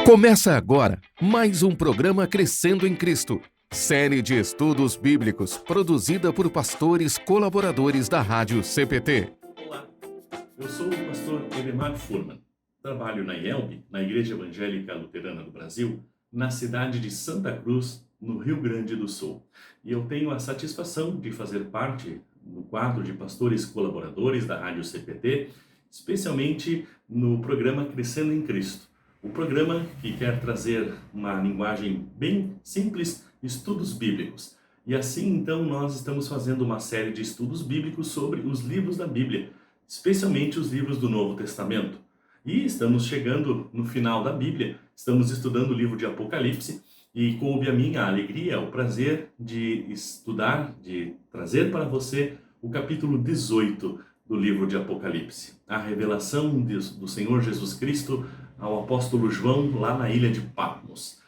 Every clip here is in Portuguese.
Começa agora mais um programa Crescendo em Cristo, série de estudos bíblicos produzida por pastores colaboradores da Rádio CPT. Olá, eu sou o pastor Edemar Furman. Trabalho na IELB, na Igreja Evangélica Luterana do Brasil, na cidade de Santa Cruz, no Rio Grande do Sul. E eu tenho a satisfação de fazer parte do quadro de pastores colaboradores da Rádio CPT, especialmente no programa Crescendo em Cristo. O programa que quer trazer uma linguagem bem simples, estudos bíblicos. E assim, então, nós estamos fazendo uma série de estudos bíblicos sobre os livros da Bíblia, especialmente os livros do Novo Testamento. E estamos chegando no final da Bíblia, estamos estudando o livro de Apocalipse, e coube a mim a alegria, o prazer de estudar, de trazer para você o capítulo 18 do livro de Apocalipse. A revelação do Senhor Jesus Cristo ao apóstolo João lá na ilha de Patmos.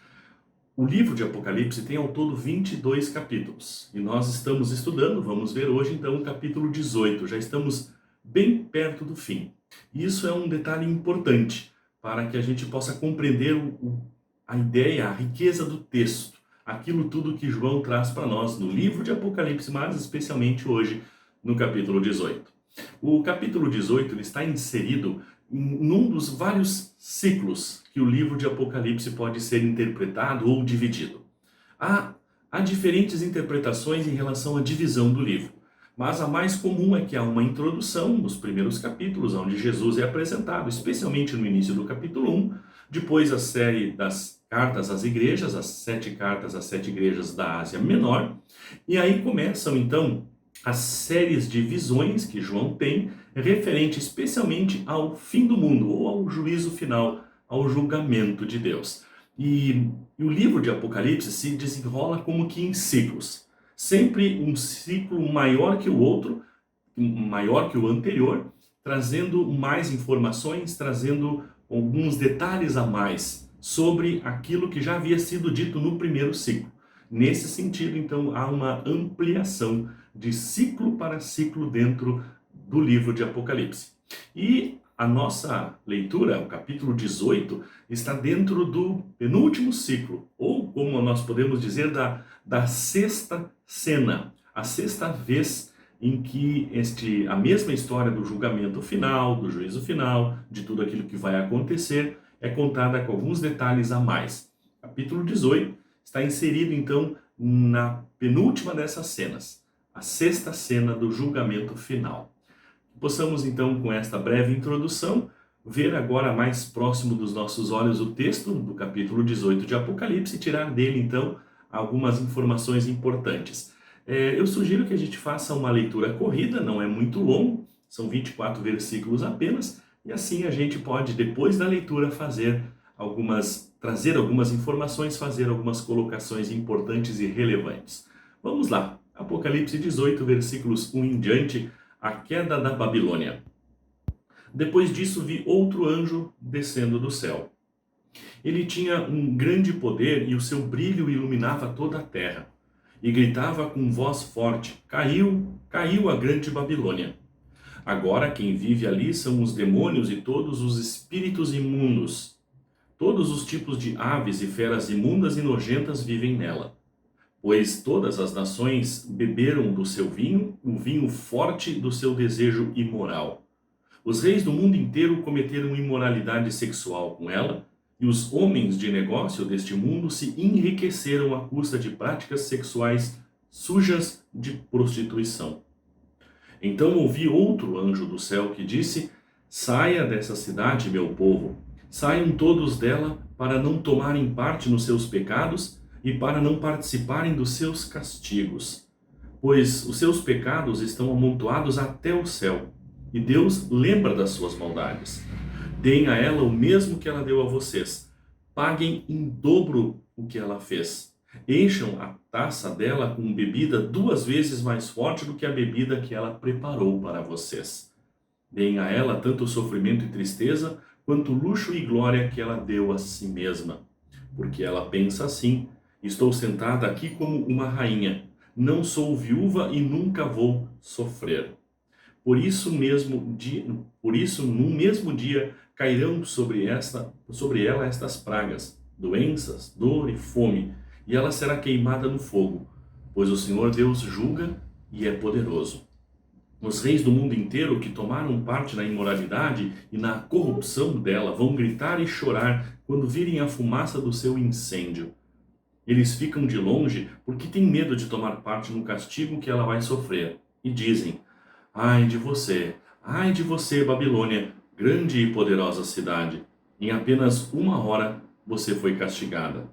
O livro de Apocalipse tem ao todo 22 capítulos. E nós estamos estudando, vamos ver hoje então o capítulo 18. Já estamos bem perto do fim. E isso é um detalhe importante para que a gente possa compreender a ideia, a riqueza do texto. Aquilo tudo que João traz para nós no livro de Apocalipse, mas especialmente hoje no capítulo 18. O capítulo 18 ele está inserido num dos vários ciclos que o livro de Apocalipse pode ser interpretado ou dividido. Há diferentes interpretações em relação à divisão do livro, mas a mais comum é que há uma introdução nos primeiros capítulos, onde Jesus é apresentado, especialmente no início do capítulo 1, depois a série das cartas às igrejas, as 7 cartas às 7 igrejas da Ásia Menor, e aí começam então as séries de visões que João tem, referente especialmente ao fim do mundo, ou ao juízo final, ao julgamento de Deus. E o livro de Apocalipse se desenrola como que em ciclos. Sempre um ciclo maior que o outro, maior que o anterior, trazendo mais informações, trazendo alguns detalhes a mais sobre aquilo que já havia sido dito no primeiro ciclo. Nesse sentido, então, há uma ampliação de ciclo para ciclo dentro do livro de Apocalipse. E a nossa leitura, o capítulo 18, está dentro do penúltimo ciclo, ou como nós podemos dizer, da sexta cena, a sexta vez em que a mesma história do julgamento final, do juízo final, de tudo aquilo que vai acontecer, é contada com alguns detalhes a mais. Capítulo 18 está inserido, então, na penúltima dessas cenas, a sexta cena do julgamento final. Possamos, então, com esta breve introdução, ver agora mais próximo dos nossos olhos o texto do capítulo 18 de Apocalipse e tirar dele, então, algumas informações importantes. Eu sugiro que a gente faça uma leitura corrida, não é muito longo, são 24 versículos apenas, e assim a gente pode, depois da leitura, trazer algumas informações, fazer algumas colocações importantes e relevantes. Vamos lá, Apocalipse 18, versículos 1 em diante, a queda da Babilônia. Depois disso vi outro anjo descendo do céu. Ele tinha um grande poder e o seu brilho iluminava toda a terra. E gritava com voz forte, caiu a grande Babilônia. Agora quem vive ali são os demônios e todos os espíritos imundos. Todos os tipos de aves e feras imundas e nojentas vivem nela. Pois todas as nações beberam do seu vinho, o vinho forte do seu desejo imoral. Os reis do mundo inteiro cometeram imoralidade sexual com ela, e os homens de negócio deste mundo se enriqueceram à custa de práticas sexuais sujas de prostituição. Então ouvi outro anjo do céu que disse, saia dessa cidade, meu povo. Saiam todos dela para não tomarem parte nos seus pecados e para não participarem dos seus castigos. Pois os seus pecados estão amontoados até o céu, e Deus lembra das suas maldades. Deem a ela o mesmo que ela deu a vocês. Paguem em dobro o que ela fez. Encham a taça dela com bebida 2 vezes mais forte do que a bebida que ela preparou para vocês. Deem a ela tanto sofrimento e tristeza, quanto luxo e glória que ela deu a si mesma. Porque ela pensa assim, estou sentada aqui como uma rainha, não sou viúva e nunca vou sofrer. Por isso, no mesmo dia cairão sobre ela estas pragas, doenças, dor e fome, e ela será queimada no fogo, pois o Senhor Deus julga e é poderoso. Os reis do mundo inteiro que tomaram parte na imoralidade e na corrupção dela vão gritar e chorar quando virem a fumaça do seu incêndio. Eles ficam de longe porque têm medo de tomar parte no castigo que ela vai sofrer. E dizem: ai de você, Babilônia, grande e poderosa cidade. Em apenas 1 hora você foi castigada.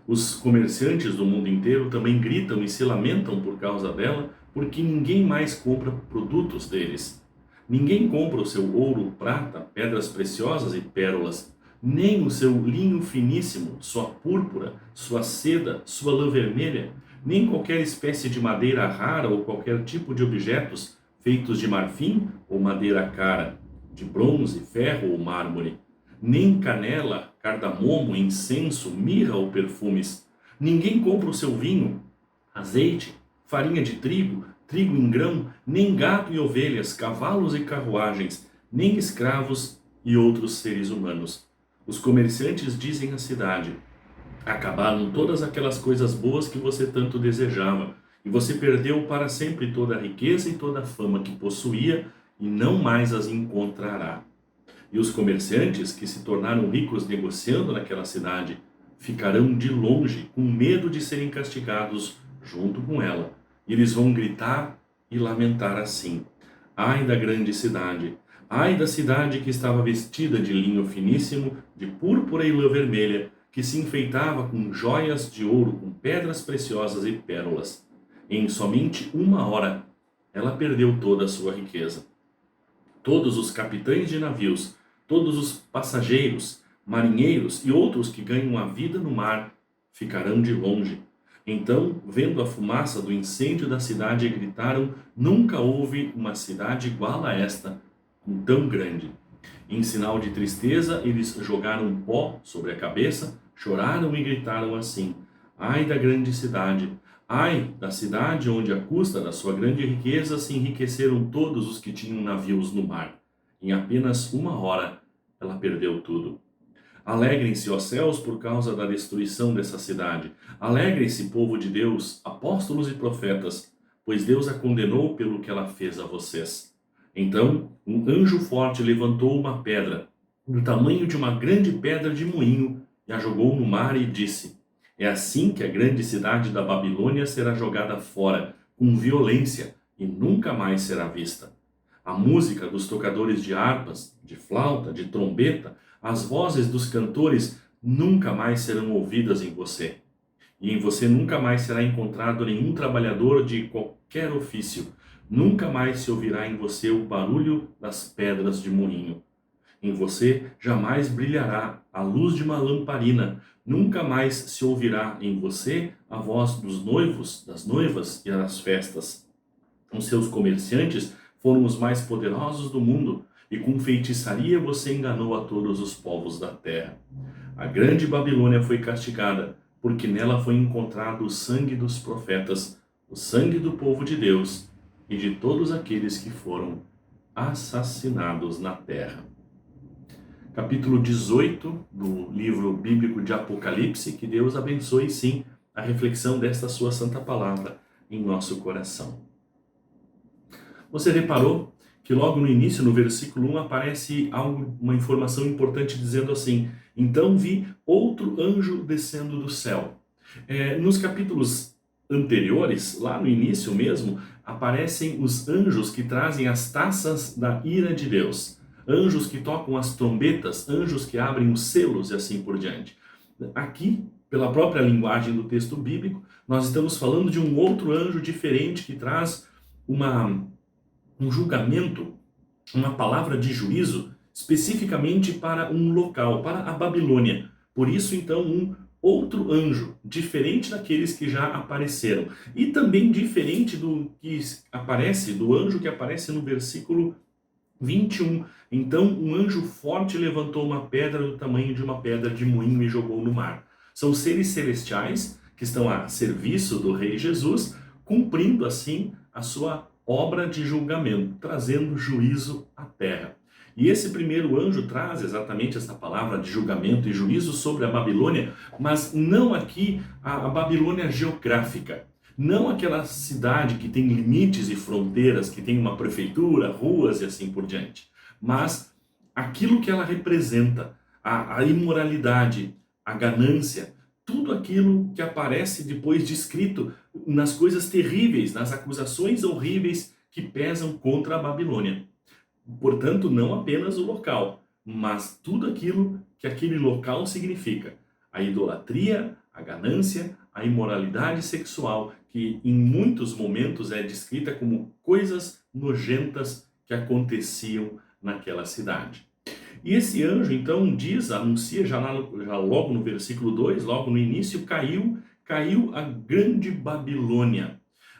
Os comerciantes do mundo inteiro também gritam e se lamentam por causa dela, porque ninguém mais compra produtos deles. Ninguém compra o seu ouro, prata, pedras preciosas e pérolas, nem o seu linho finíssimo, sua púrpura, sua seda, sua lã vermelha, nem qualquer espécie de madeira rara ou qualquer tipo de objetos feitos de marfim ou madeira cara, de bronze, ferro ou mármore, nem canela, cardamomo, incenso, mirra ou perfumes. Ninguém compra o seu vinho, azeite, farinha de trigo, trigo em grão, nem gado e ovelhas, cavalos e carruagens, nem escravos e outros seres humanos. Os comerciantes dizem à cidade: acabaram todas aquelas coisas boas que você tanto desejava, e você perdeu para sempre toda a riqueza e toda a fama que possuía, e não mais as encontrará. E os comerciantes que se tornaram ricos negociando naquela cidade ficarão de longe, com medo de serem castigados junto com ela. E eles vão gritar e lamentar assim: ai da grande cidade! Ai da cidade que estava vestida de linho finíssimo, de púrpura e lã vermelha, que se enfeitava com joias de ouro, com pedras preciosas e pérolas. Em somente 1 hora, ela perdeu toda a sua riqueza. Todos os capitães de navios, todos os passageiros, marinheiros e outros que ganham a vida no mar ficarão de longe. Então, vendo a fumaça do incêndio da cidade, gritaram: nunca houve uma cidade igual a esta, tão grande. Em sinal de tristeza, eles jogaram pó sobre a cabeça, choraram e gritaram assim: ai da grande cidade! Ai da cidade onde, à custa da sua grande riqueza, se enriqueceram todos os que tinham navios no mar. Em apenas 1 hora, ela perdeu tudo. Alegrem-se, ó céus, por causa da destruição dessa cidade. Alegrem-se, povo de Deus, apóstolos e profetas, pois Deus a condenou pelo que ela fez a vocês. Então, um anjo forte levantou uma pedra, do tamanho de uma grande pedra de moinho, e a jogou no mar e disse: é assim que a grande cidade da Babilônia será jogada fora, com violência, e nunca mais será vista. A música dos tocadores de harpas, de flauta, de trombeta, as vozes dos cantores nunca mais serão ouvidas em você. E em você nunca mais será encontrado nenhum trabalhador de qualquer ofício. Nunca mais se ouvirá em você o barulho das pedras de moinho. Em você jamais brilhará a luz de uma lamparina. Nunca mais se ouvirá em você a voz dos noivos, das noivas e das festas. Os seus comerciantes foram os mais poderosos do mundo, e com feitiçaria você enganou a todos os povos da terra. A grande Babilônia foi castigada, porque nela foi encontrado o sangue dos profetas, o sangue do povo de Deus e de todos aqueles que foram assassinados na terra. Capítulo 18 do livro bíblico de Apocalipse. Que Deus abençoe, sim, a reflexão desta sua santa palavra em nosso coração. Você reparou que logo no início, no versículo 1, aparece uma informação importante dizendo assim: então vi outro anjo descendo do céu. Nos capítulos anteriores, lá no início mesmo, aparecem os anjos que trazem as taças da ira de Deus. Anjos que tocam as trombetas, anjos que abrem os selos e assim por diante. Aqui, pela própria linguagem do texto bíblico, nós estamos falando de um outro anjo diferente que traz um julgamento, uma palavra de juízo, especificamente para um local, para a Babilônia. Por isso, então, um outro anjo, diferente daqueles que já apareceram. E também diferente do anjo que aparece no versículo 21. Então, um anjo forte levantou uma pedra do tamanho de uma pedra de moinho e jogou no mar. São seres celestiais que estão a serviço do Rei Jesus, cumprindo assim a sua obra de julgamento, trazendo juízo à terra. E esse primeiro anjo traz exatamente essa palavra de julgamento e juízo sobre a Babilônia, mas não aqui a Babilônia geográfica. Não aquela cidade que tem limites e fronteiras, que tem uma prefeitura, ruas e assim por diante. Mas aquilo que ela representa, a imoralidade, a ganância, tudo aquilo que aparece depois descrito nas coisas terríveis, nas acusações horríveis que pesam contra a Babilônia. Portanto, não apenas o local, mas tudo aquilo que aquele local significa. A idolatria, a ganância, a imoralidade sexual, que em muitos momentos é descrita como coisas nojentas que aconteciam naquela cidade. E esse anjo então anuncia já logo no versículo 2, logo no início, caiu a grande Babilônia,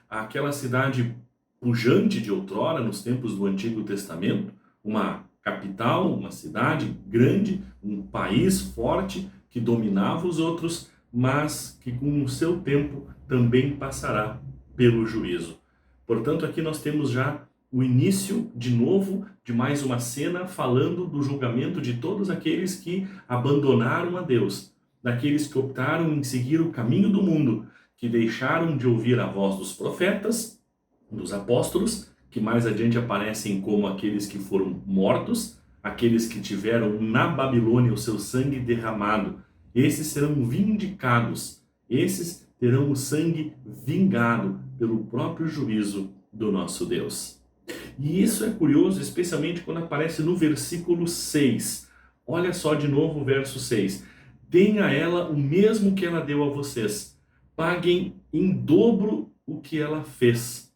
aquela cidade pujante de outrora, nos tempos do Antigo Testamento, uma capital, uma cidade grande, um país forte que dominava os outros, mas que com o seu tempo também passará pelo juízo. Portanto, aqui nós temos já o início, de novo, de mais uma cena falando do julgamento de todos aqueles que abandonaram a Deus, daqueles que optaram em seguir o caminho do mundo, que deixaram de ouvir a voz dos profetas, dos apóstolos, que mais adiante aparecem como aqueles que foram mortos, aqueles que tiveram na Babilônia o seu sangue derramado. Esses serão vindicados, esses terão o sangue vingado pelo próprio juízo do nosso Deus. E isso é curioso, especialmente quando aparece no versículo 6. Olha só de novo o verso 6. Deem a ela o mesmo que ela deu a vocês. Paguem em dobro o que ela fez.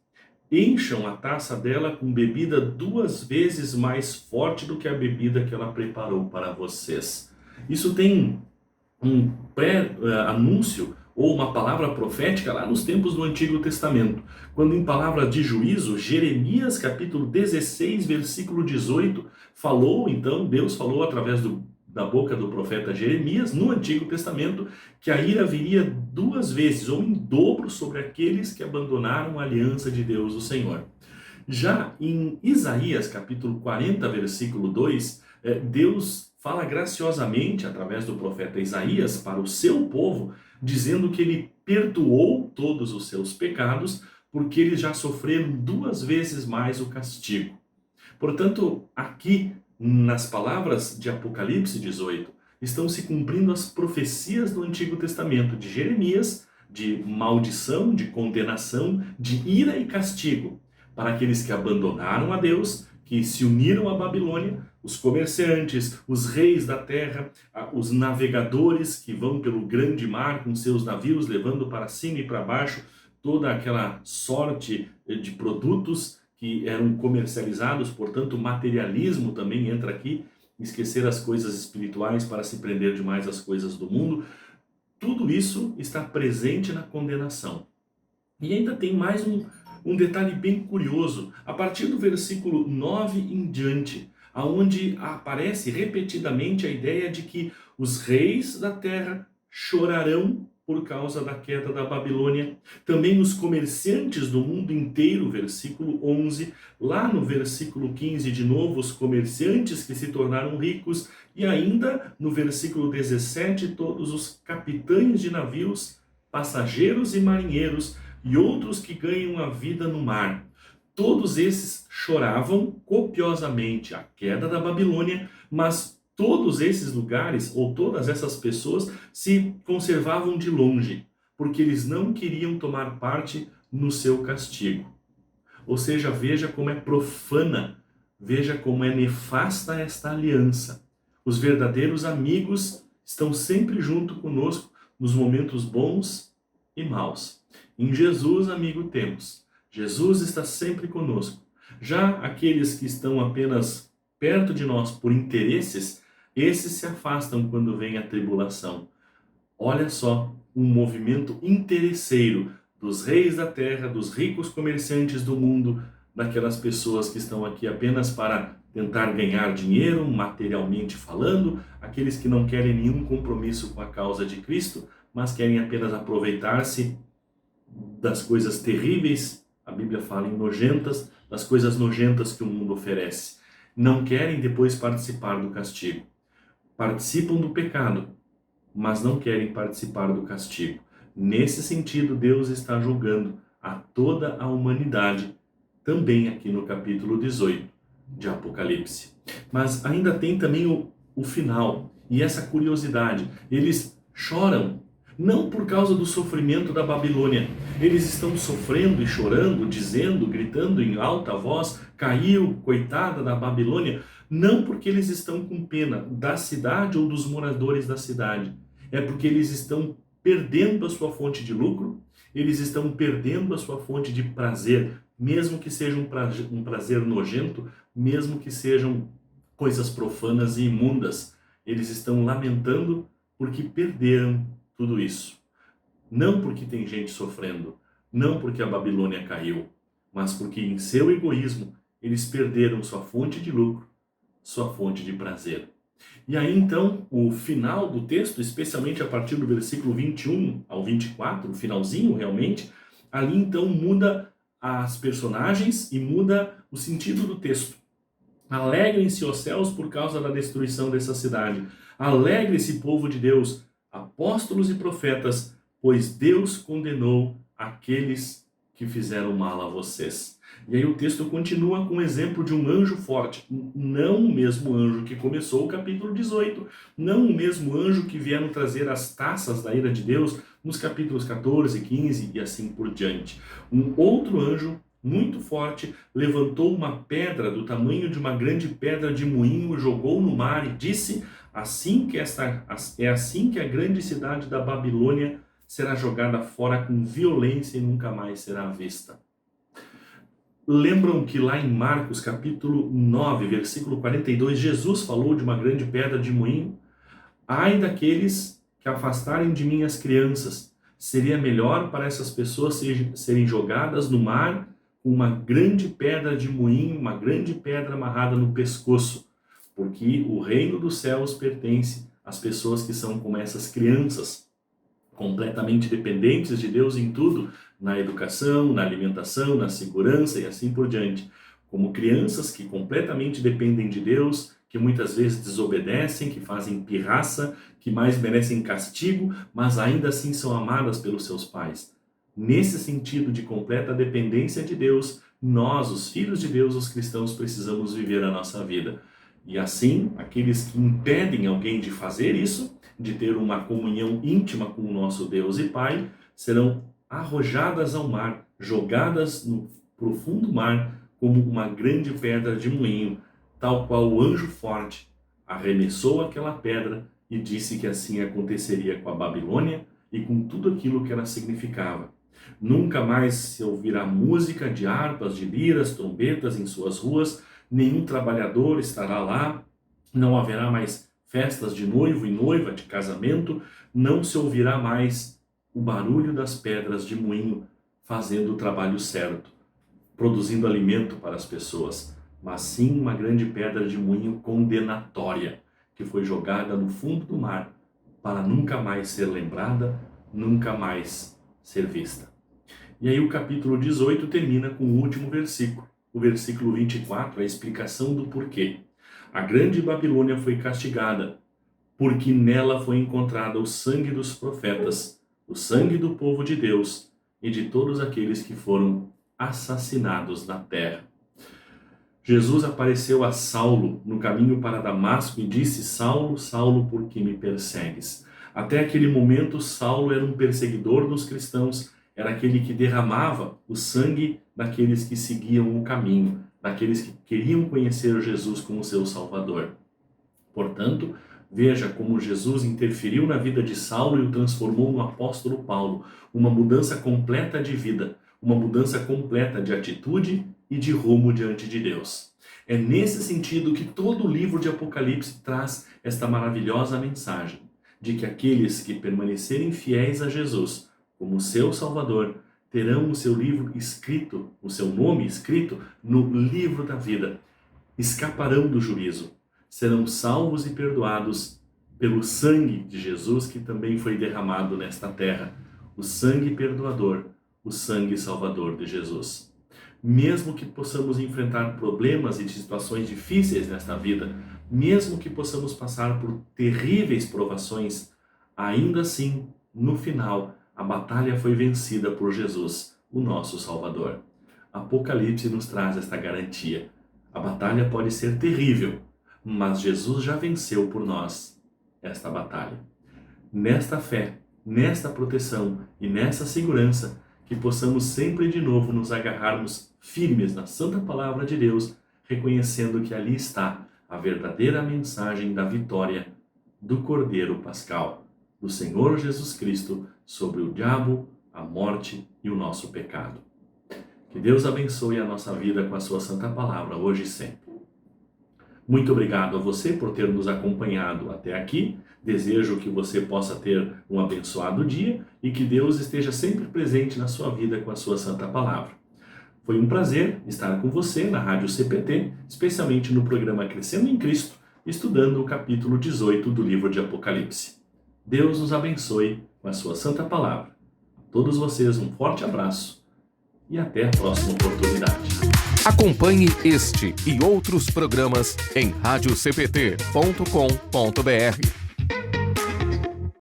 Encham a taça dela com bebida 2 vezes mais forte do que a bebida que ela preparou para vocês. Isso tem um pré-anúncio ou uma palavra profética lá nos tempos do Antigo Testamento, quando em palavras de juízo, Jeremias capítulo 16, versículo 18, Deus falou através da boca do profeta Jeremias, no Antigo Testamento, que a ira viria 2 vezes, ou em dobro, sobre aqueles que abandonaram a aliança de Deus, o Senhor. Já em Isaías capítulo 40, versículo 2, Deus fala graciosamente, através do profeta Isaías, para o seu povo, dizendo que ele perdoou todos os seus pecados, porque eles já sofreram 2 vezes mais o castigo. Portanto, aqui, nas palavras de Apocalipse 18, estão se cumprindo as profecias do Antigo Testamento, de Jeremias, de maldição, de condenação, de ira e castigo, para aqueles que abandonaram a Deus, que se uniram à Babilônia, os comerciantes, os reis da terra, os navegadores que vão pelo grande mar com seus navios, levando para cima e para baixo toda aquela sorte de produtos que eram comercializados, portanto, o materialismo também entra aqui, esquecer as coisas espirituais para se prender demais às coisas do mundo. Tudo isso está presente na condenação. E ainda tem mais um detalhe bem curioso, a partir do versículo 9 em diante, aonde aparece repetidamente a ideia de que os reis da terra chorarão por causa da queda da Babilônia. Também os comerciantes do mundo inteiro, versículo 11. Lá no versículo 15, de novo, os comerciantes que se tornaram ricos. E ainda no versículo 17, todos os capitães de navios, passageiros e marinheiros, e outros que ganham a vida no mar. Todos esses choravam copiosamente a queda da Babilônia, mas todos esses lugares, ou todas essas pessoas, se conservavam de longe, porque eles não queriam tomar parte no seu castigo. Ou seja, veja como é profana, veja como é nefasta esta aliança. Os verdadeiros amigos estão sempre junto conosco nos momentos bons e maus. Em Jesus, amigo, temos. Jesus está sempre conosco. Já aqueles que estão apenas perto de nós por interesses, esses se afastam quando vem a tribulação. Olha só, um movimento interesseiro dos reis da terra, dos ricos comerciantes do mundo, daquelas pessoas que estão aqui apenas para tentar ganhar dinheiro, materialmente falando, aqueles que não querem nenhum compromisso com a causa de Cristo, mas querem apenas aproveitar-se das coisas terríveis, a Bíblia fala em nojentas, das coisas nojentas que o mundo oferece. Não querem depois participar do castigo. Participam do pecado, mas não querem participar do castigo. Nesse sentido, Deus está julgando a toda a humanidade, também aqui no capítulo 18 de Apocalipse. Mas ainda tem também o final, e essa curiosidade. Eles choram, não por causa do sofrimento da Babilônia. Eles estão sofrendo e chorando, dizendo, gritando em alta voz, caiu, coitada da Babilônia, não porque eles estão com pena da cidade ou dos moradores da cidade. É porque eles estão perdendo a sua fonte de lucro, eles estão perdendo a sua fonte de prazer, mesmo que seja um prazer nojento, mesmo que sejam coisas profanas e imundas. Eles estão lamentando porque perderam tudo isso. Não porque tem gente sofrendo, não porque a Babilônia caiu, mas porque em seu egoísmo eles perderam sua fonte de lucro, sua fonte de prazer. E aí então, o final do texto, especialmente a partir do versículo 21 ao 24, o finalzinho realmente, ali então muda as personagens e muda o sentido do texto. Alegrem-se os céus por causa da destruição dessa cidade. Alegre-se, povo de Deus, apóstolos e profetas, pois Deus condenou aqueles que fizeram mal a vocês. E aí o texto continua com o exemplo de um anjo forte, não o mesmo anjo que começou o capítulo 18, não o mesmo anjo que vieram trazer as taças da ira de Deus nos capítulos 14, 15 e assim por diante. Um outro anjo muito forte levantou uma pedra do tamanho de uma grande pedra de moinho, jogou no mar e disse: é assim que a grande cidade da Babilônia será jogada fora com violência e nunca mais será vista. Lembram que lá em Marcos capítulo 9, versículo 42, Jesus falou de uma grande pedra de moinho? Ai daqueles que afastarem de mim as crianças. Seria melhor para essas pessoas serem jogadas no mar com uma grande pedra de moinho, uma grande pedra amarrada no pescoço, porque o reino dos céus pertence às pessoas que são como essas crianças, completamente dependentes de Deus em tudo, na educação, na alimentação, na segurança e assim por diante. Como crianças que completamente dependem de Deus, que muitas vezes desobedecem, que fazem pirraça, que mais merecem castigo, mas ainda assim são amadas pelos seus pais. Nesse sentido de completa dependência de Deus, nós, os filhos de Deus, os cristãos, precisamos viver a nossa vida. E assim, aqueles que impedem alguém de fazer isso, de ter uma comunhão íntima com o nosso Deus e Pai, serão arrojadas ao mar, jogadas no profundo mar, como uma grande pedra de moinho, tal qual o anjo forte arremessou aquela pedra e disse que assim aconteceria com a Babilônia e com tudo aquilo que ela significava. Nunca mais se ouvirá música de harpas, de liras, trombetas em suas ruas, nenhum trabalhador estará lá, não haverá mais festas de noivo e noiva, de casamento, não se ouvirá mais o barulho das pedras de moinho fazendo o trabalho certo, produzindo alimento para as pessoas, mas sim uma grande pedra de moinho condenatória, que foi jogada no fundo do mar para nunca mais ser lembrada, nunca mais ser vista. E aí o capítulo 18 termina com o último versículo, o versículo 24, a explicação do porquê. A grande Babilônia foi castigada, porque nela foi encontrado o sangue dos profetas, o sangue do povo de Deus e de todos aqueles que foram assassinados na terra. Jesus apareceu a Saulo no caminho para Damasco e disse: Saulo, Saulo, por que me persegues? Até aquele momento, Saulo era um perseguidor dos cristãos, era aquele que derramava o sangue daqueles que seguiam o caminho, daqueles que queriam conhecer Jesus como seu Salvador. Portanto, veja como Jesus interferiu na vida de Saulo e o transformou no apóstolo Paulo, uma mudança completa de vida, uma mudança completa de atitude e de rumo diante de Deus. É nesse sentido que todo o livro de Apocalipse traz esta maravilhosa mensagem, de que aqueles que permanecerem fiéis a Jesus como seu Salvador, terão o seu livro escrito, o seu nome escrito no livro da vida, escaparão do juízo, serão salvos e perdoados pelo sangue de Jesus que também foi derramado nesta terra, o sangue perdoador, o sangue salvador de Jesus. mesmo que possamos enfrentar problemas e situações difíceis nesta vida, mesmo que possamos passar por terríveis provações, ainda assim, no final, a batalha foi vencida por Jesus, o nosso Salvador. Apocalipse nos traz esta garantia. A batalha pode ser terrível, mas Jesus já venceu por nós esta batalha. Nesta fé, nesta proteção e nessa segurança, que possamos sempre de novo nos agarrarmos firmes na santa palavra de Deus, reconhecendo que ali está a verdadeira mensagem da vitória do Cordeiro Pascal, do Senhor Jesus Cristo sobre o diabo, a morte e o nosso pecado. Que Deus abençoe a nossa vida com a sua santa palavra hoje e sempre. Muito obrigado a você por ter nos acompanhado até aqui. Desejo que você possa ter um abençoado dia e que Deus esteja sempre presente na sua vida com a sua santa palavra. Foi um prazer estar com você na Rádio CPT, especialmente no programa Crescendo em Cristo, estudando o capítulo 18 do livro de Apocalipse. Deus nos abençoe com a sua santa palavra. A todos vocês um forte abraço e até a próxima oportunidade. Acompanhe este e outros programas em radiocpt.com.br.